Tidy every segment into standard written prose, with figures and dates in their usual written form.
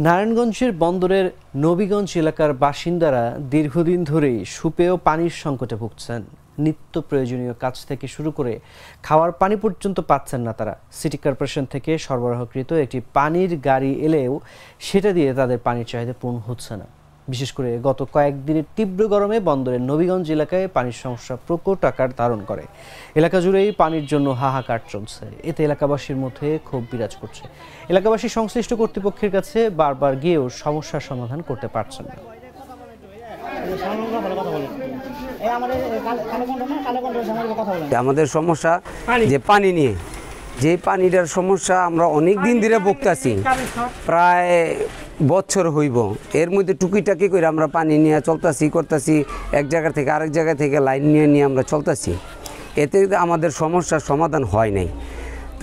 নারায়ণগঞ্জের বন্দরের নবীগঞ্জ এলাকার বাসিন্দারা দীর্ঘদিন ধরেই সুপেয় পানির সংকটে ভুগছেন। নিত্য প্রয়োজনীয় কাজ থেকে শুরু করে খাওয়ার পানি পর্যন্ত পাচ্ছেন না তারা। সিটি কর্পোরেশন থেকে সরবরাহকৃত একটি পানির গাড়ি এলেও সেটা দিয়ে তাদের পানির চাহিদা পূরণ হচ্ছে না। বিশেষ করে গত কয়েকদিনের তীব্র গরমে বন্দরের নবীগঞ্জ এলাকায় পানির সমস্যা প্রকট আকার ধারণ করে। এলাকা জুড়েই পানির জন্য হাহাকার চলছে। এতে এলাকাবাসীর মধ্যে ক্ষোভ বিরাজ করছে। এলাকাবাসী সংশ্লিষ্ট কর্তৃপক্ষের কাছে বারবার গিয়েও সমস্যার সমাধান করতে পারছেন না। আমাদের সমস্যা যে পানি নিয়ে, যে পানিটার সমস্যা আমরা অনেক দিন ধরে ভুগতেছি, প্রায় বছর হইব। এর মধ্যে টুকিটাকি করে আমরা পানি নিয়ে চলতেছি করতেছি, এক জায়গা থেকে আরেক জায়গা থেকে লাইন নিয়ে আমরা চলতেছি। এতে আমাদের সমস্যার সমাধান হয় নাই।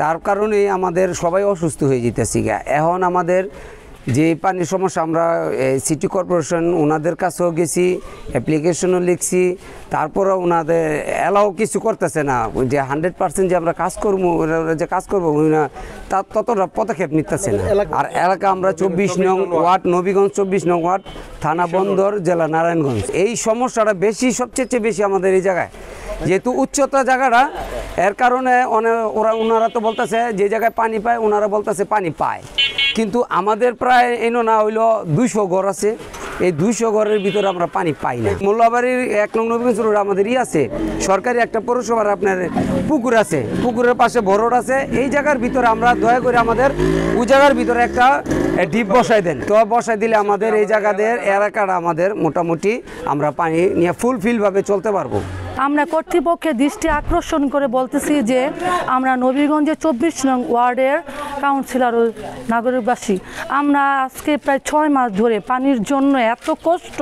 তার কারণে আমাদের সবাই অসুস্থ হয়ে যেতেছি। এখন আমাদের যে পানির সমস্যা, আমরা সিটি কর্পোরেশন ওনাদের কাছেও গেছি, অ্যাপ্লিকেশনও লিখছি, তারপরে ওনাদের এলাও কিছু করতেছে না যে 100% যে আমরা কাজ করবো, যে কাজ করবো না তার ততটা পদক্ষেপ নিতেছে না। আর এলাকা আমরা 24 নং ওয়ার্ড নবীগঞ্জ, 24 নং ওয়ার্ড, থানা বন্দর, জেলা নারায়ণগঞ্জ। এই সমস্যাটা সবচেয়ে বেশি আমাদের এই জায়গায়, যেহেতু উচ্চতা জায়গাটা, এর কারণে ওনারা তো বলতেছে যে জায়গায় পানি পায়, ওনারা বলতেছে পানি পায়, কিন্তু আমাদের প্রায় এনো না হইল 200 ঘর আছে। এই 200 ঘরের ভিতরে আমরা পানি পাই না। মোল্লাবাড়ির 1 নং নবীগঞ্জ রোড আমাদের আছে, সরকারি একটা পৌরসভার আপনার পুকুর আছে, পুকুরের পাশে বড় আছে। এই জায়গার ভিতরে আমরা দয়া করে আমাদের ওই জায়গার ভিতরে একটা ডিপ বসাই দেন, তো বসাই দিলে আমাদের এই জায়গাদের এলাকাটা আমাদের মোটামুটি আমরা পানি নিয়ে ফুলফিলভাবে চলতে পারবো। আমরা কর্তৃপক্ষের দৃষ্টি আকর্ষণ করে বলতেছি যে আমরা নবীগঞ্জের 24 নং ওয়ার্ডের কাউন্সিলর ও নাগরিকবাসী, আমরা আজকে প্রায় 6 মাস ধরে পানির জন্য এত কষ্ট,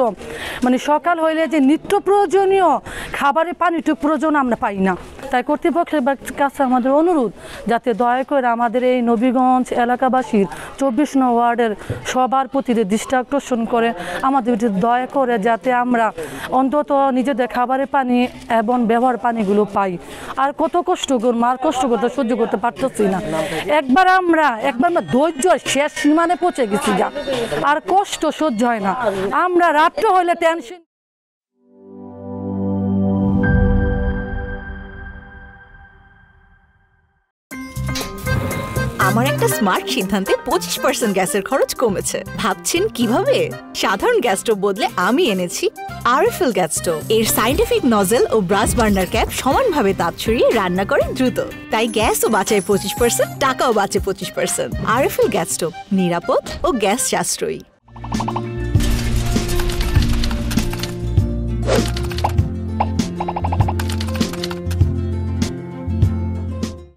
মানে সকাল হইলে যে নিত্য প্রয়োজনীয় খাবারের পানিটুকু প্রয়োজন আমরা পাই না। তাই কর্তৃপক্ষের কাছে আমাদের অনুরোধ যাতে দয়া করে আমাদের এই নবীগঞ্জ এলাকাবাসীর 24 নং ওয়ার্ডের সবার প্রতি দৃষ্টি আকর্ষণ করে আমাদের দয়া করে যাতে আমরা অন্তত নিজেদের খাবারের পানি এবং ব্যবহার পানিগুলো পাই। আর কত কষ্ট করবো, আর কষ্ট করতে সহ্য করতে পারতেছি না। একবার আমরা ধৈর্য শেষ সীমানে পৌঁছে গেছি, যা আর কষ্ট সহ্য হয় না। আমরা রাত্রে হইলে টেনশন। আমার একটা স্মার্ট সিদ্ধান্তে 25% গ্যাসের খরচ কমেছে। ভাবছেন কিভাবে? সাধারণ গ্যাস স্টোভ বদলে আমি এনেছি আরএফএল গ্যাস স্টোভ। এর সাইন্টিফিক নজল ও ব্রাস বার্নার ক্যাপ সমানভাবে তাপ ছড়িয়ে রান্না করে দ্রুত, তাই গ্যাসও বাঁচায় 25%, টাকাও বাঁচে 25%। আরএফএল গ্যাস স্টোভ নিরাপদ ও গ্যাস সাশ্রয়ী।